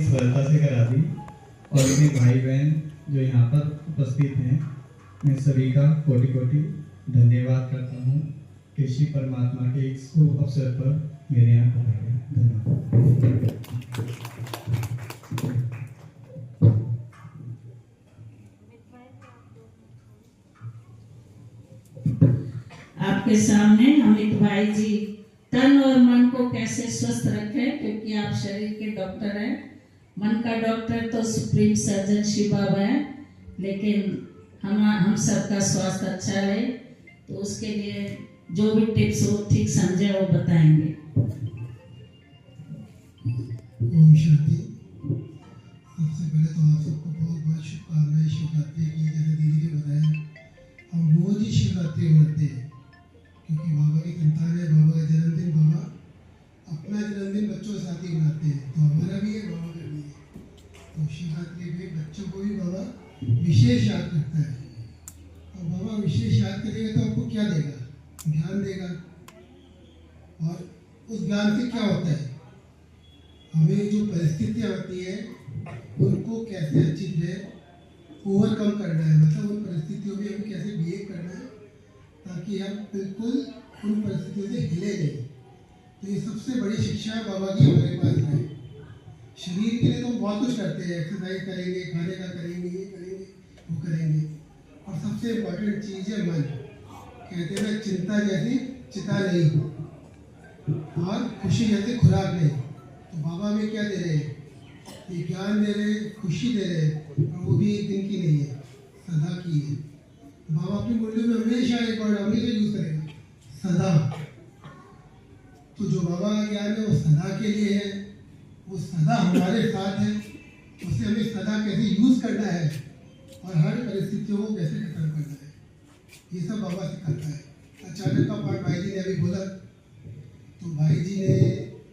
सरलता से करा दी। और मेरे भाई बहन जो यहाँ पर उपस्थित हैं, मैं सभी का कोटि कोटि धन्यवाद करता हूँ कि श्री परमात्मा के इस शुभ अवसर पर मेरे यहाँ पधारे। धन्यवाद। आपके सामने अमित भाई जी तन और मन को कैसे स्वस्थ रखें, क्योंकि आप शरीर के डॉक्टर हैं। मन का डॉक्टर तो सुप्रीम सर्जन शिव बाबा है, लेकिन हम सबका स्वास्थ्य अच्छा रहे तो उसके लिए जो भी टिप्स वो ठीक समझे वो बताएंगे। ओम शांति। सबसे पहले तो आप सबको बहुत बहुत शुभकामनाएं शिवरात्रि की। जैसे दीदी ने बताया, हम रोज ही शिवरात्रि मनाते हैं क्योंकि बाबा की संतान है। बाबा का जन्मदिन, बाबा अपना जन्मदिन बच्चों के साथ ही मनाते हैं, तो हमारा भी है, बाबा का भी है। तो शिवरात्रि में बच्चों को भी बाबा विशेष याद करता है। और बाबा विशेष याद करेगा तो आपको क्या देगा? ज्ञान देगा। और उस ज्ञान से क्या होता है? हमें जो परिस्थितियाँ आती है उनको कैसे अच्छी तरह ओवरकम करना है, मतलब उन परिस्थितियों में हमें कैसे बिहेव करना है ताकि हम बिल्कुल उन परिस्थितियों से हिले नहीं। तो ये सबसे बड़ी शिक्षा बाबा की हमारे पास है। शरीर के लिए तो बहुत कुछ करते हैं, एक्सरसाइज करेंगे, खाने का करेंगे, ये करेंगे, वो करेंगे। और सबसे इम्पोर्टेंट चीज़ है मन। कहते हैं चिंता जैसी चिता नहीं हो और खुशी जैसी खुराक नहीं। तो बाबा में क्या दे रहे हैं? ये ज्ञान दे रहे हैं, खुशी दे रहे हैं, और वो भी एक दिन की नहीं है, सदा की है। बाबा अपनी मुरली में हमेशा एक वर्ड हमेशा यूज करेगा, सदा। तो जो बाबा का ज्ञान है वो सदा के लिए है, वो सदा हमारे साथ है। उसे हमें सदा कैसे यूज करना है और हर परिस्थितियों को कैसे खत्म करना है, ये सब बाबा सिखाता है। अचानक का पाठ भाई जी ने अभी बोला, तो भाई जी ने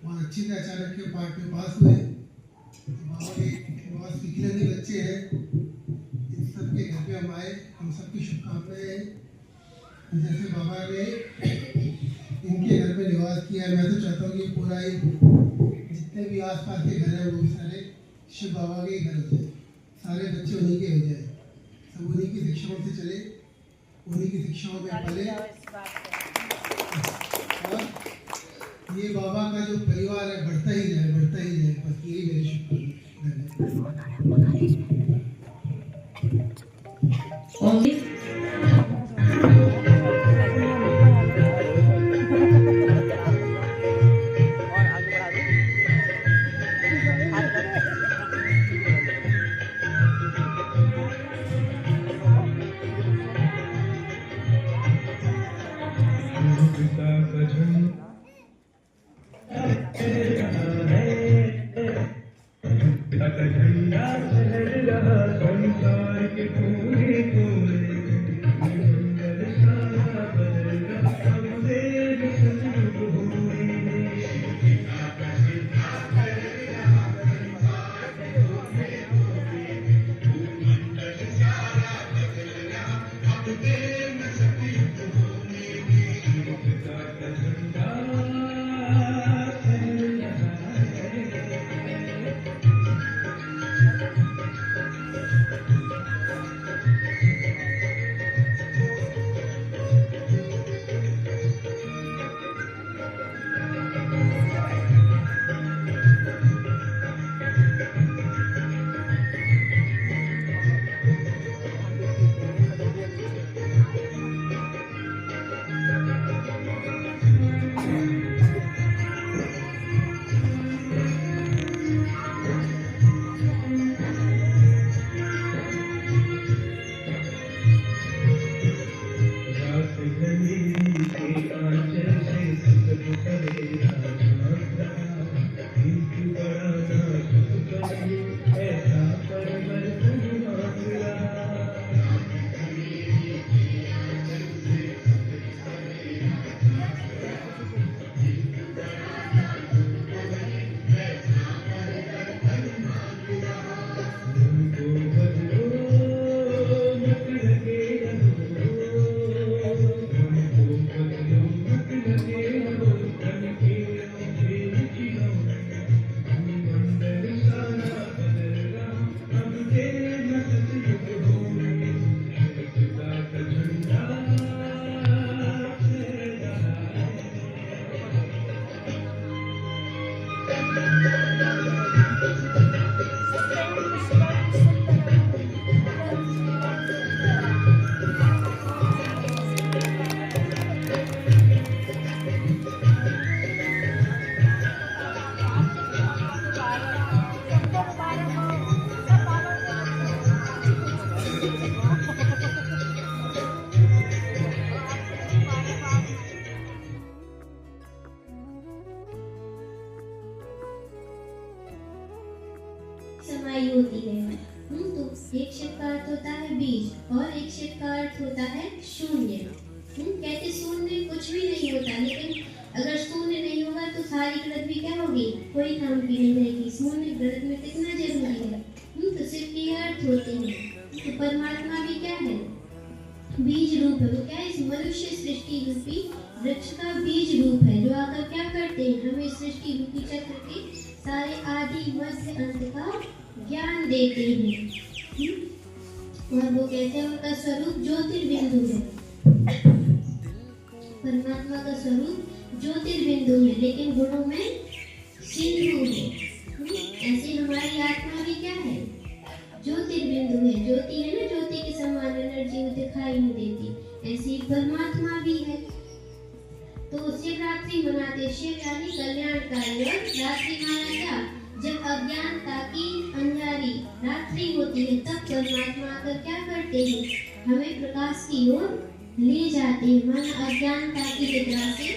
बहुत अच्छी तरह अचानक के पाठ में पास हुए। तो बाबा के बहुत सीखने बच्चे हैं, इन सब के घर पे हम आए, हम सबकी शुभकामनाएं हैं। जैसे बाबा ने इनके घर पे निवास किया है, मैं तो चाहता हूँ कि पूरा ही जितने भी आसपास के घर हैं वो भी सारे शिव बाबा के घर हो जाए, सारे बच्चे उन्हीं के हो जाए, सब उन्हीं की शिक्षाओं से चले, उन्हीं की शिक्षाओं में पले। और ये बाबा का जो परिवार है बढ़ता ही जाए, बढ़ता ही जाए। बस यही मेरी शुभकामनाएं। लड़ाई होती है। तो एक शिव का अर्थ होता है बीज और एक शिव का अर्थ होता है शून्य। कहते शून्य कुछ भी नहीं होता, लेकिन अगर शून्य नहीं होगा तो सारी पृथ्वी क्या होगी, कोई काम की नहीं रहेगी। शून्य पृथ्वी में कितना जरूरी है। तो सिर्फ ये अर्थ होते हैं। तो परमात्मा भी क्या है, बीज रूप है। वो क्या है, इस मनुष्य सृष्टि रूपी वृक्ष का बीज रूप है, जो आकर क्या करते हैं, हमें सृष्टि रूपी चक्र के सारे आदि मध्य अंत का ज्ञान देते हैं। और वो कहते हैं उनका स्वरूप ज्योतिर्बिंदु है। परमात्मा का स्वरूप ज्योतिर्बिंदु है, लेकिन गुणों में सिंधु है। ऐसे हमारी आत्मा भी क्या है, ज्योतिर्बिंदु है। ज्योति है ना, ज्योति के समान एनर्जी दिखाई नहीं देती, ऐसी परमात्मा भी है। तो शिवरात्रि मनाते, शिव यानी कल्याणकारी, और रात्रि माना क्या, जब अज्ञानता की अंधारी रात्रि होती है तब परमात्मा आकर क्या करते हैं, हमें प्रकाश की ओर ले जाते हैं। मन अज्ञानता की निद्रा से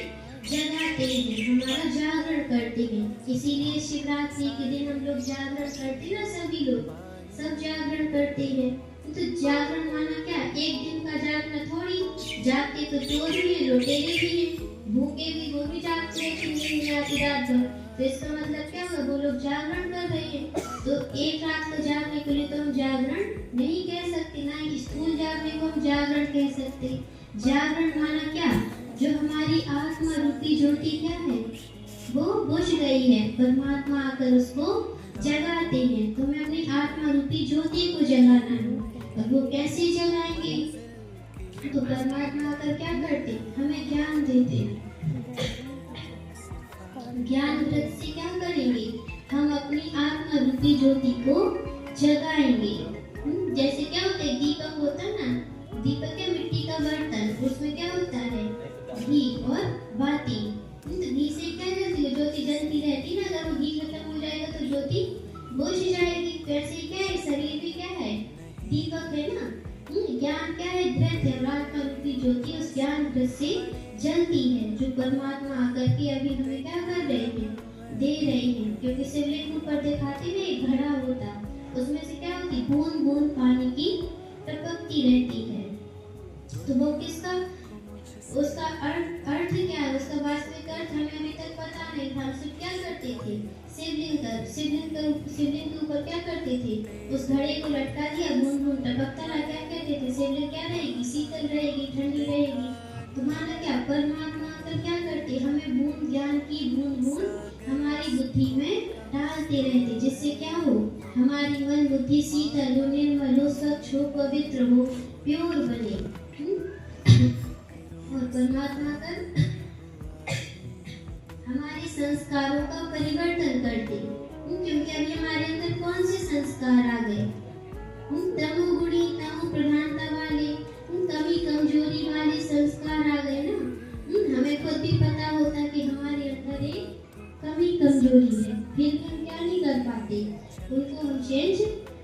जगाते हैं, हमारा जागरण करते हैं। इसीलिए शिवरात्रि के दिन हम लोग जागरण करते हैं ना, सभी लोग सब जागरण करते हैं। तो जागरण माना क्या, एक दिन का जागना थोड़ी, जागते तो चोर भी है, लुटेरे भी है, भूखे भी वो भी जागते हैं कि नींद नहीं आती रात भर। तो इसका मतलब क्या हुआ, वो लोग जागरण कर रहे हैं। तो एक रात को जागने के लिए तो हम जागरण नहीं कह सकते, ना ही स्थूल जागने को हम जागरण कह सकते। जागरण माना क्या, जो हमारी आत्मा रूपी ज्योति क्या है, वो बुझ गई है, परमात्मा आकर उसको जगाते हैं। तो हमें अपनी आत्मा रूपी ज्योति को जगाना है। और वो कैसे जगाएंगे, तो परमात्मा आकर क्या करते, हमें ज्ञान देते हैं। ज्ञान व्रत से क्या करेंगे, हम अपनी आत्मा रूपी ज्योति को जगाएंगे। जैसे क्या होता है, दीपक होता है ना, दीपक है मिट्टी का बर्तन, उसमें क्या होता है, घी और बाती। तो घी से क्या जलती है, ज्योति जलती रहती है ना। अगर वो घी खत्म हो जाएगा तो ज्योति बुझ जाएगी। वैसे क्या है, शरीर भी क्या है, दीपक है ना। ज्ञान क्या है, धृत है, आत्मा रूपी ज्योति उस ज्ञान धृत से जलती है, जो परमात्मा आकर के अभी हमें क्या कर रहे हैं, दे रहे हैं। क्योंकि शिवलिंग ऊपर दिखाते हैं एक घड़ा होता, उसमें से क्या होती, बूंद बूंद पानी की टपकती रहती है। तो वो किसका, उसका अर्थ क्या है, उसका वास्तविक अर्थ हमें अभी तक पता नहीं था। हम सिर्फ क्या करते थे, शिवलिंग के ऊपर क्या करते थे, उस घड़े को लटका दिया, बूंद बूंद टपकता रहा। क्या कहते थे, शिवलिंग क्या रहेगी, शीतल रहेगी, ठंडी रहेगी। तो माना क्या, परमात्मा आकर क्या करते, हमें बूंद ज्ञान की बूंद बूंद हमारी बुद्धि में डालते रहते, जिससे क्या हो, हमारी मन बुद्धि शीतल हो, निर्मल हो, स्वच्छ हो, पवित्र हो, प्योर बने। और परमात्मा कर हमारे संस्कारों का परिवर्तन करते, क्योंकि अभी हमारे अंदर कौन से संस्कार आ गए, तमोगुणी, तमो प्रधानता वाले, कमी कमजोरी वाले संस्कार आ गए ना। हमें खुद भी पता होता कि हमारे अंदर एक कमी कमजोरी है, फिर भी हम क्या नहीं कर पाते, उनको हम चेंज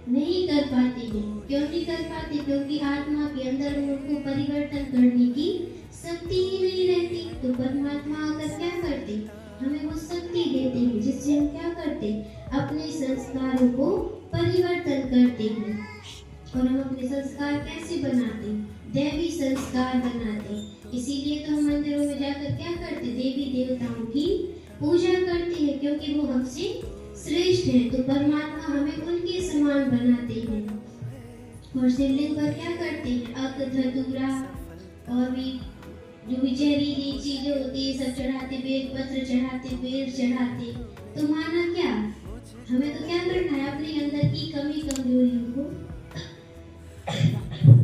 नहीं कर पाते हैं। क्यों नहीं कर पाते, क्योंकि आत्मा के अंदर उनको परिवर्तन करने की शक्ति ही नहीं रहती। तो परमात्मा आकर क्या करते, हमें वो शक्ति देते हैं, जिससे हम क्या करते, अपने संस्कारों को परिवर्तन करते हैं। और हम अपने संस्कार कैसे बनाते, दैवी संस्कार बनाते। इसीलिए तो हम मंदिरों में जाकर क्या करते, देवी देवताओं की पूजा करते हैं, क्योंकि वो हमसे श्रेष्ठ है। तो परमात्मा हमें उनके समान बनाते हैं। और शिवलिंग पर क्या करते हैं, अक धतूरा और भी जो भी जहरीली चीजें होती है सब चढ़ाते, बेल पत्र चढ़ाते, बेल चढ़ाते। तो माना क्या, हमें तो क्या करना है, अपने अंदर की कमी कमजोरियों को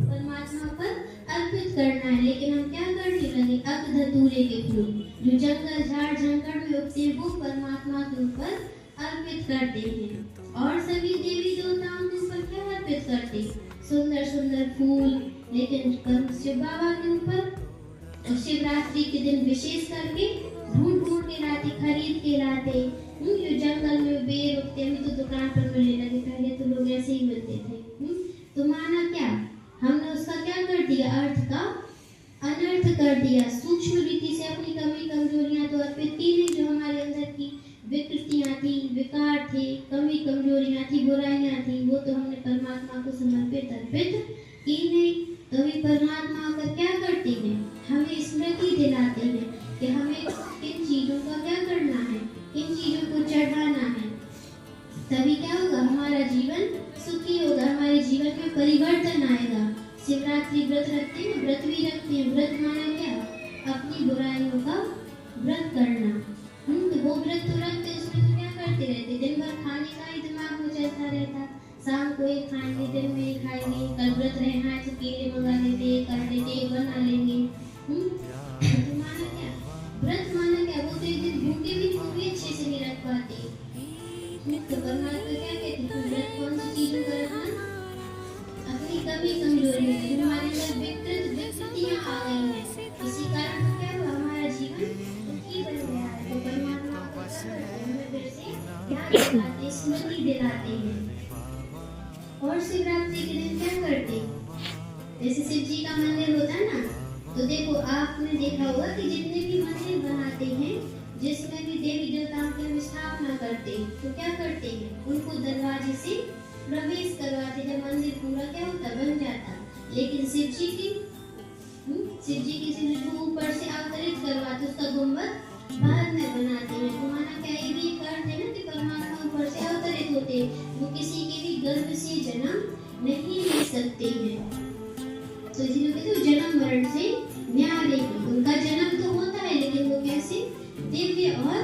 परमात्मा पर अर्पित करना है। लेकिन हम क्या करने लगे, अक धतूरे के फूल जो जंगल झाड़ जंगल में उगते हैं, वो परमात्मा के ऊपर अर्पित करते हैं। और सभी देवी देवताओं के ऊपर क्या अर्पित करते, सुंदर सुंदर फूल। लेकिन शिव बाबा के ऊपर शिवरात्रि के दिन विशेष करके ढूंढ ढूंढ के लाते, खरीद के लाते। जो जंगल में बेर उगते हैं तो दुकान पर मिलने लगे, पहले तो लोग ऐसे ही मिलते थे। तो माना क्या, हमने उसका क्या कर दिया, अर्थ का अनर्थ कर दिया। सूक्ष्म रीति से अपनी कमी कमजोरियां तो अर्पित की नहीं, जो हमारे अंदर की विकृतियां थी, विकार थे, कमी कमजोरियां थी, बुराइयां थी, वो तो हमने परमात्मा को समर्पित अर्पित की नहीं। तो भी परमात्मा आकर क्या करते हैं, हमें स्मृति दिलाते हैं कि हमें किन चीजों का क्या करना है, किन चीजों को चढ़ाना है। तभी क्या होगा, हमारा जीवन सुखी होगा, हमारे जीवन में परिवर्तन आएगा। शिवरात्रि व्रत रखते हैं, व्रत भी रखते हैं। व्रत माना क्या, अपनी बुराइयों का व्रत करना। तो वो व्रत तो रखते, उसमें तो क्या करते रहते, दिन भर खाने का ही दिमाग में चलता रहता। शाम को ये खाएंगे, दिन में ये खाएंगे, कल व्रत रहना है तो केले मंगा लेते, कर लेते, बना लेंगे। तो माना क्या, व्रत माना क्या, वो तो एक दिन भूखे भी अच्छे से नहीं रख पाते। तो परमात्मा क्या कहते हैं, व्रत कौन सी चीजों का रखना, अपनी कमी कमजोरी में हमारे अंदर विकृतियां आ गई हैं, इसी कारण क्या हुआ, हमारा जीवन दुखी बन गया है। तो परमात्मा को हमें फिर से याद दिलाते, स्मृति दिलाते हैं। और शिवरात्रि के दिन क्या करते, जैसे शिव जी का मंदिर होता है ना, तो देखो आपने देखा होगा कि जितने भी मंदिर बनाते हैं, जिसमें भी देवी देवताओं की हम स्थापना करते हैं, तो क्या करते हैं, उनको दरवाजे से प्रवेश करवाते, जब मंदिर पूरा क्या होता, बन जाता। लेकिन शिव जी की को ऊपर से अवतरित करवाते, उसका गुंबद बाद में बनाते हैं। तो माना क्या, ये भी एक अर्थ है ना कि परमात्मा ऊपर से अवतरित होते हैं, वो किसी के भी गर्भ से जन्म नहीं ले सकते हैं। तो इसलिए कहते हैं जन्म मरण से न्यारे हैं। उनका जन्म तो होता है, लेकिन वो कैसे, दिव्य और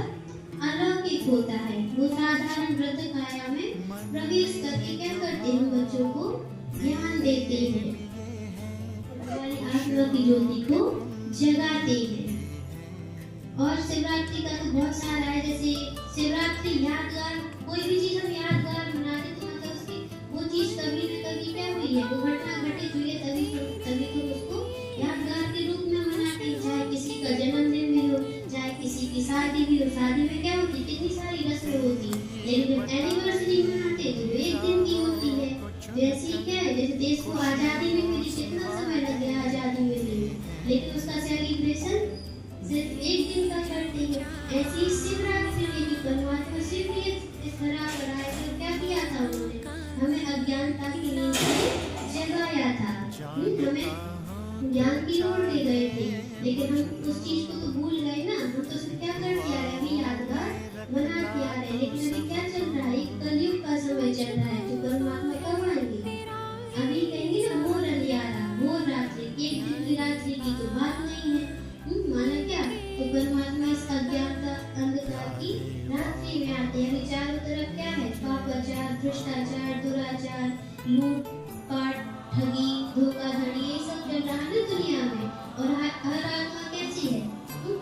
अलौकिक होता है। वो साधारण व्रत काया में प्रवेश करके क्या करते हैं, बच्चों को ज्ञान देते हैं, हमारी आत्मा की ज्योति को जगाते हैं। और शिवरात्रि का तो बहुत सारा है, जैसे शिवरात्रि यादगार, कोई भी चीज हम यादगार मनाते तो मतलब उसकी वो चीज कभी न कभी क्या हुई है, वो घटना घटित हुई है, तभी तो उसको यादगार के रूप में मनाते हैं। चाहे किसी का जन्मदिन भी हो, चाहे किसी की शादी भी हो, शादी में क्या होती है, कितनी सारी रस्में होती है, लेकिन जब एनिवर्सरी मनाते तो एक दिन की होती है। जैसे क्या है, जैसे देश को आजादी में मिली, कितना समय लग गया आजादी मिलने में, लेकिन उसका सेलिब्रेशन सिर्फ एक दिन का करते हैं। ऐसी शिवरात्रि में भी परमात्मा सिर्फ ये इस तरह कराया, तो क्या किया था उन्होंने, हमें अज्ञानता की नींद से जगाया था। हमें ज्ञान की ओर ले गए थे, लेकिन हम उस चीज को तो भूल गए ना। हम तो सिर्फ क्या करते आ रहे, अभी यादगार मनाते आ रहे हैं, लेकिन अभी क्या चल रहा है, कलयुग का समय चल रहा है। तो परमात्मा कब आएंगे, अभी कहेंगे ना मोर अंधियारा, मोर रात्रि, एक दिन की रात्रि की तो बात नहीं है। माना क्या, तो परमात्मा इस अज्ञानता अंधकार की रात्रि में आते हैं। अभी चारों तरफ क्या है, पापाचार, भ्रष्टाचार, दुराचार, लूट पाट, ठगी, धोखाधड़ी, ये सब चल रहा है ना दुनिया में। और हर आत्मा कैसी है,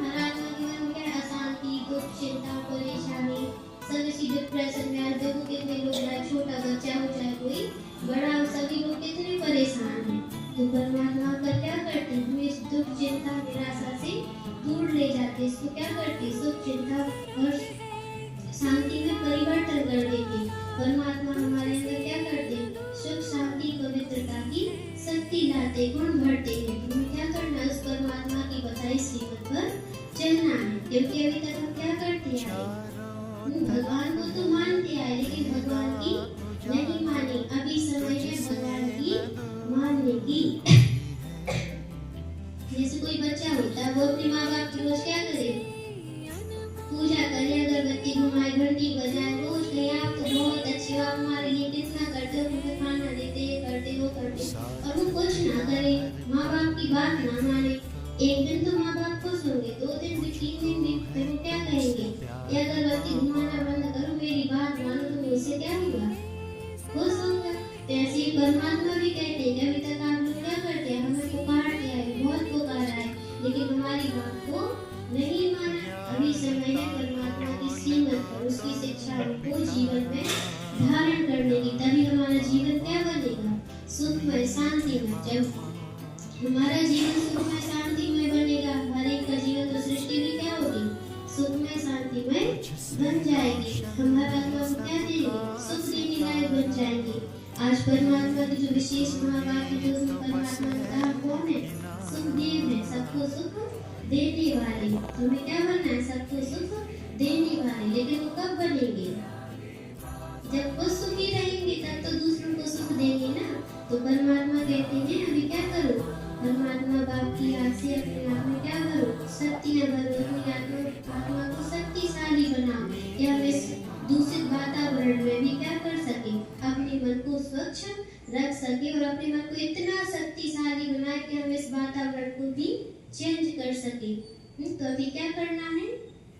हर आत्मा के मन में क्या है, अशांति, दुख, चिंता, परेशानी, सब इसी डिप्रेशन में। आज देखो कितने लोग, छोटा बच्चा हो चाहे कोई बड़ा हो, सभी लोग कितने परेशान हैं। तो परमात्मा का क्या करते हैं, हमें इस दुख, चिंता, निराशा से दूर ले जाते, इसको क्या करते, सुख, चिंता और शांति में परिवर्तन कर देते। परमात्मा हमारे अंदर क्या करते, सुख, शांति, पवित्रता की शक्ति लाते, गुण भरते हैं। हमें क्या करना है, उस परमात्मा की बताई सीमत पर चलना है। क्योंकि अभी तक हम क्या करते आए, भगवान को तो मानते आए, लेकिन भगवान की नहीं मानी। अभी समय है भगवान की मानने की। जैसे कोई बच्चा होता है, वो अपने माँ बाप की रोज क्या करे, पूजा करे, अगरबत्ती घुमाए, घंटी बजाए, रोज कहे आप तो बहुत अच्छे हो, हमारे लिए कितना करते हो, मुझे खाना देते, ये करते वो करते, और वो कुछ ना करे, माँ बाप की बात ना माने। एक दिन तो माँ बाप खुश होंगे, 2 दिन भी, 3 दिन भी, फिर वो क्या कहेंगे, ये अगरबत्ती घुमाना बंद करो, मेरी बात मानो, तो उससे क्या होगा, खुश होगा। तो ऐसे ही परमात्मा भी कहते हैं कि अभी तक आप लोग क्या करते हैं, हमें पुकारते आए, बहुत पुकारा है, लेकिन हमारी बात को नहीं माना। अभी समय है परमात्मा की सीमत पर, उसकी शिक्षाओं को जीवन में धारण करने की, तभी हमारा जीवन क्या बनेगा, सुखमय, शांतिमय। जब हमारा जीवन सुखमय, शांतिमय बनेगा, हर एक का जीवन, तो सृष्टि भी क्या होगी, सुखमय, शांतिमय बन जाएगी। हम हर आत्मा को क्या देंगे, सुख देने लायक बन जाएंगे। आज परमात्मा की जो विशेष महावाक्य, जो उसमें परमात्मा ने कहा कौन है, सुखदेव है, सबको सुख देने वाले। तुम्हें क्या बनना है, सबको सुख देने वाले। लेकिन वो कब बनेंगे, इतना शक्तिशाली बनाए कि हम इस वातावरण को भी चेंज कर सके। तो अभी क्या करना है,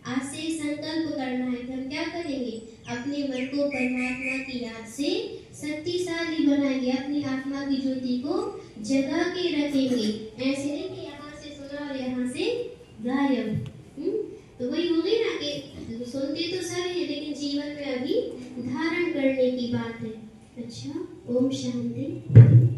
आज से संकल्प करना है कि हम क्या करेंगे, अपने मन को परमात्मा की याद से शक्तिशाली बनाएंगे, अपनी आत्मा की ज्योति को जगा के रखेंगे। ऐसे नहीं कि यहाँ से सुना और यहाँ से गायब। तो वही हो गई ना कि सुनते तो सब है लेकिन जीवन में अभी धारण करने की बात है। अच्छा, ओम शांति।